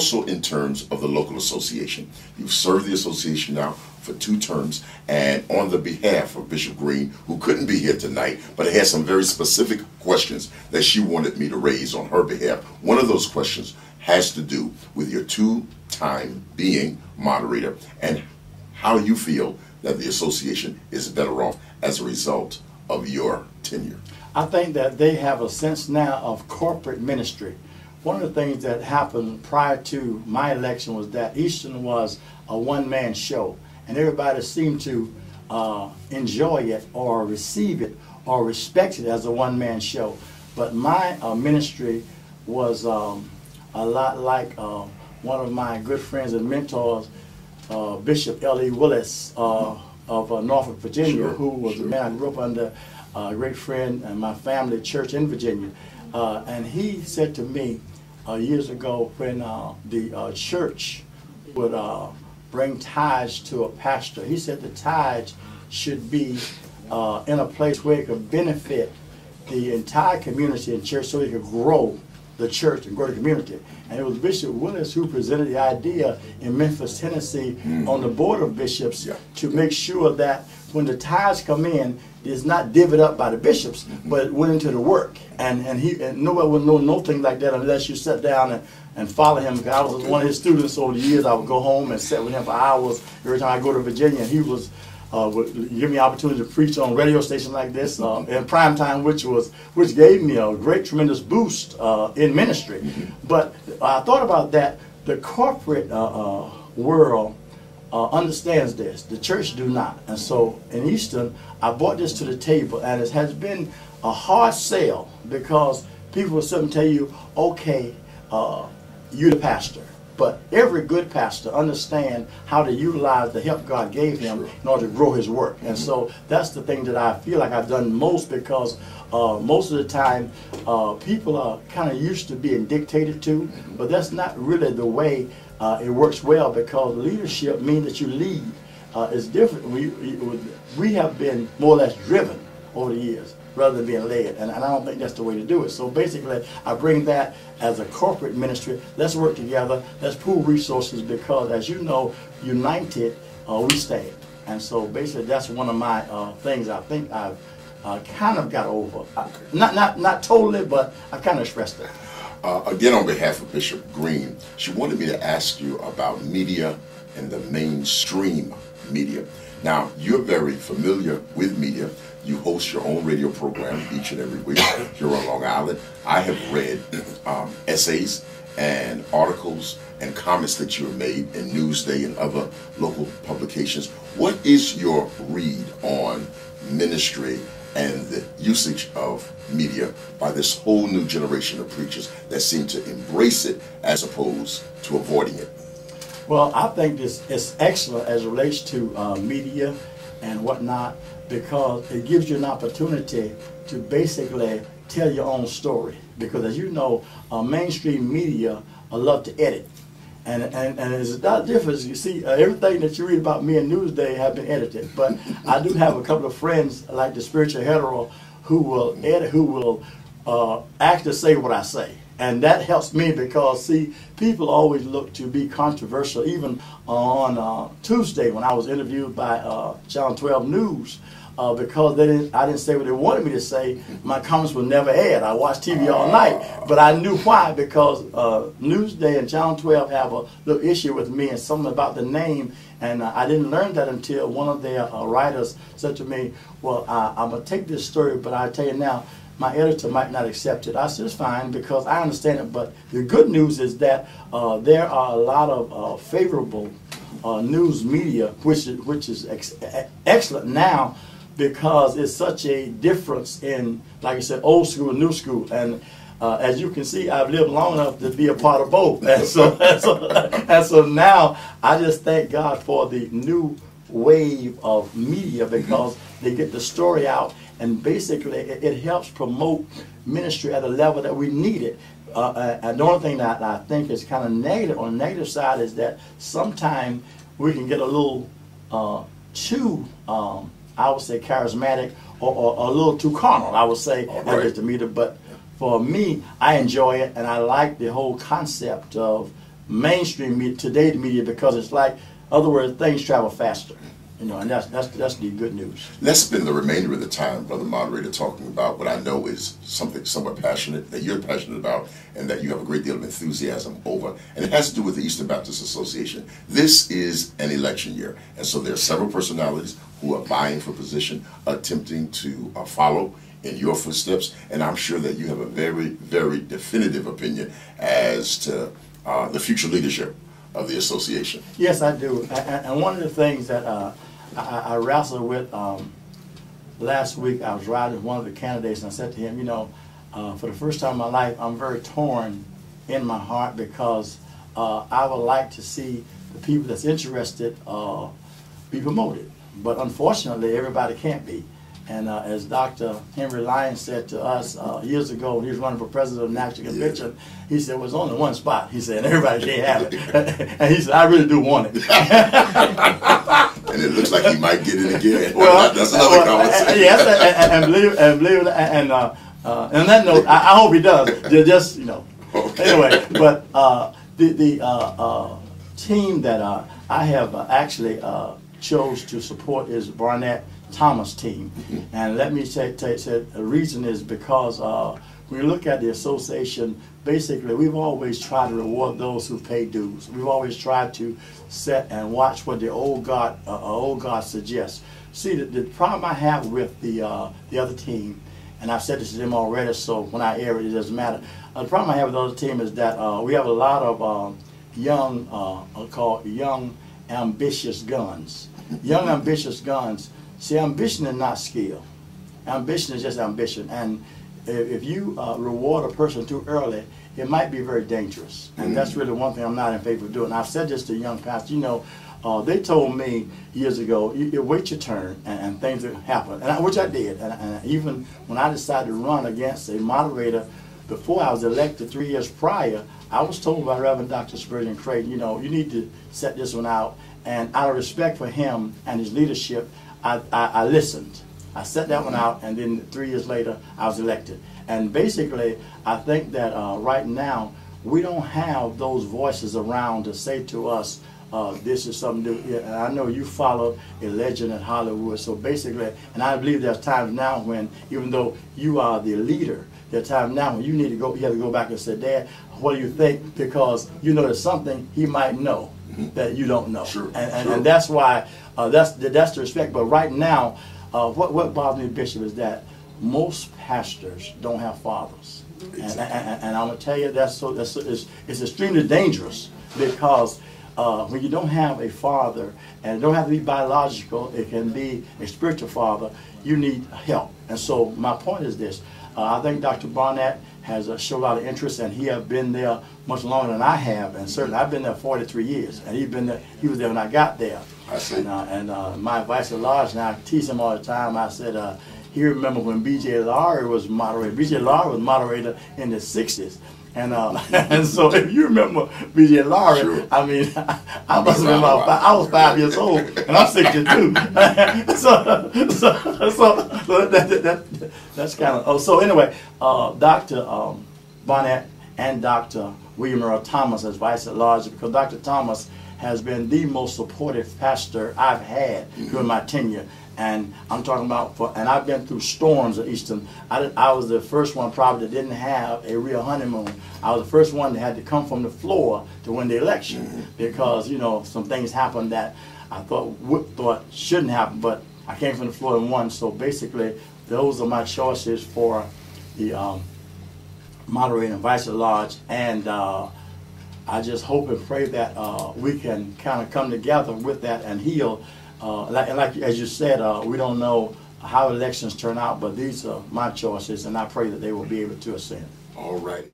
also in terms of the local association. You've served the association now for 2 terms, and on the behalf of Bishop Green, who couldn't be here tonight, but had some very specific questions that she wanted me to raise on her behalf. One of those questions has to do with your 2-time being moderator and how you feel that the association is better off as a result of your tenure. I think that they have a sense now of corporate ministry. One of the things that happened prior to my election was that Eastern was a one-man show, and everybody seemed to enjoy it or receive it or respect it as a one-man show. But my ministry was a lot like one of my good friends and mentors, Bishop L.E. Willis of Norfolk, Virginia, who was a man I grew up under, a great friend and my family church in Virginia. And he said to me years ago when the church would bring tithes to a pastor, he said the tithes should be in a place where it could benefit the entire community and church so it could grow the church and grow the community. And it was Bishop Willis who presented the idea in Memphis, Tennessee on the board of bishops to make sure that when the tithes come in, it's not divvied up by the bishops, but it went into the work. And nobody would know nothing like that unless you sat down and follow him. I was one of his students over the years. I would go home and sit with him for hours every time I go to Virginia. And he would give me opportunity to preach on radio stations like this in prime time, which gave me a great, tremendous boost in ministry. But I thought about that. The corporate world understands this. The church do not. And so in Eastern, I brought this to the table, and it has been a hard sell because people will suddenly tell you, okay, you're the pastor. But every good pastor understands how to utilize the help God gave him in order to grow his work. And so that's the thing that I feel like I've done most, because most of the time people are kind of used to being dictated to, but that's not really the way it works well, because leadership means that you lead. It's different. We have been more or less driven over the years rather than being led, and I don't think that's the way to do it. So basically, I bring that as a corporate ministry. Let's work together. Let's pool resources, because as you know, united we stand. And so basically, that's one of my things I think I've kind of got over. Not totally, but I kind of expressed it. Again, on behalf of Bishop Green, she wanted me to ask you about media and the mainstream media. Now, you're very familiar with media. You host your own radio program each and every week here on Long Island. I have read essays and articles and comments that you have made in Newsday and other local publications. What is your read on ministry and the usage of media by this whole new generation of preachers that seem to embrace it as opposed to avoiding it? Well, I think this is excellent as it relates to media and whatnot, because it gives you an opportunity to basically tell your own story. Because as you know, mainstream media love to edit. And it's not different. You see, everything that you read about me in Newsday have been edited. But I do have a couple of friends, like the spiritual hetero, who will edit, who will actually say what I say. And that helps me, because, see, people always look to be controversial. Even on Tuesday, when I was interviewed by Channel 12 News, because I didn't say what they wanted me to say, my comments were never aired. I watched TV all night, but I knew why, because Newsday and Channel 12 have a little issue with me and something about the name, and I didn't learn that until one of their writers said to me, well, I'm going to take this story, but I tell you now, my editor might not accept it. I said, it's fine, because I understand it, but the good news is that there are a lot of favorable news media, which is excellent now, because it's such a difference in, like I said, old school and new school. And as you can see, I've lived long enough to be a part of both. And so now I just thank God for the new wave of media, because they get the story out, and basically it helps promote ministry at a level that we need it. And the only thing that I think is kind of negative on the negative side is that sometimes we can get a little too I would say charismatic, or a little too carnal, I would say, as it's the media. But for me, I enjoy it, and I like the whole concept of mainstream media, today's media, because it's like, in other words, things travel faster. You know, and that's the good news. Let's spend the remainder of the time, Brother Moderator, talking about what I know is something somewhat passionate, that you're passionate about, and that you have a great deal of enthusiasm over. And it has to do with the Eastern Baptist Association. This is an election year, and so there are several personalities who are vying for position, attempting to follow in your footsteps, and I'm sure that you have a very, very definitive opinion as to the future leadership of the association. Yes, I do. And one of the things that I wrestled with last week, I was riding with one of the candidates, and I said to him, you know, for the first time in my life, I'm very torn in my heart, because I would like to see the people that's interested be promoted. But unfortunately, everybody can't be. And as Dr. Henry Lyons said to us years ago when he was running for president of the National Convention, he said, well, there's only one spot. He said, and everybody can't have it. And he said, I really do want it. And it looks like he might get it again. Well, that's another conversation. Yes, and believe it, and on that note, I hope he does. Just, you know. Okay. Anyway, but the team that I have actually chose to support is Barnett Thomas team. And let me say the reason is because when you look at the association, basically we've always tried to reward those who pay dues. We've always tried to set and watch what the old God suggests. See, the problem I have with the other team, and I've said this to them already, so when I air it, it doesn't matter. The problem I have with the other team is that we have a lot of young, called young ambitious guns. Young ambitious guns. See, ambition is not skill. Ambition is just ambition. And if you reward a person too early, it might be very dangerous. And that's really one thing I'm not in favor of doing. I've said this to young pastors. You know, they told me years ago, you wait your turn and things will happen, which I did. And even when I decided to run against a moderator before I was elected 3 years prior, I was told by Reverend Dr. Spurgeon Creighton, you know, you need to set this one out. And out of respect for him and his leadership, I listened. I set that one out, and then 3 years later, I was elected. And basically, I think that right now, we don't have those voices around to say to us, this is something new. And I know you follow a legend in Hollywood, so basically, and I believe there's times now when, even though you are the leader, there are times now when you have to go back and say, Dad, what do you think? Because you know there's something he might know that you don't know. Sure. And that's why, that's the respect. But right now, what bothers me, Bishop, is that most pastors don't have fathers. Exactly. And I'm going to tell you, it's extremely dangerous, because when you don't have a father, and it don't have to be biological, it can be a spiritual father, you need help. And so my point is this. I think Dr. Barnett has showed a lot of interest, and he has been there much longer than I have, and certainly I've been there 43 years, and he was there when I got there. I see. And my advice at large, and I tease him all the time, I said, he remember when B.J. Lowry was moderator. B.J. Lowry was moderator in the 60s. And so if you remember B.J. Lowry, sure. I mean, I must have been I was 5 years old, and I'm 62. That's kind of, so anyway, Dr. Barnett and Dr. William Earl Thomas as vice at large, because Dr. Thomas has been the most supportive pastor I've had during my tenure. And I'm talking about, and I've been through storms at Eastern. I was the first one probably that didn't have a real honeymoon. I was the first one that had to come from the floor to win the election, because, you know, some things happened that I thought shouldn't happen, but I came from the floor and won. So basically, those are my choices for the moderator and vice at large. And I just hope and pray that we can kind of come together with that and heal. Like as you said, we don't know how elections turn out, but these are my choices, and I pray that they will be able to ascend. All right.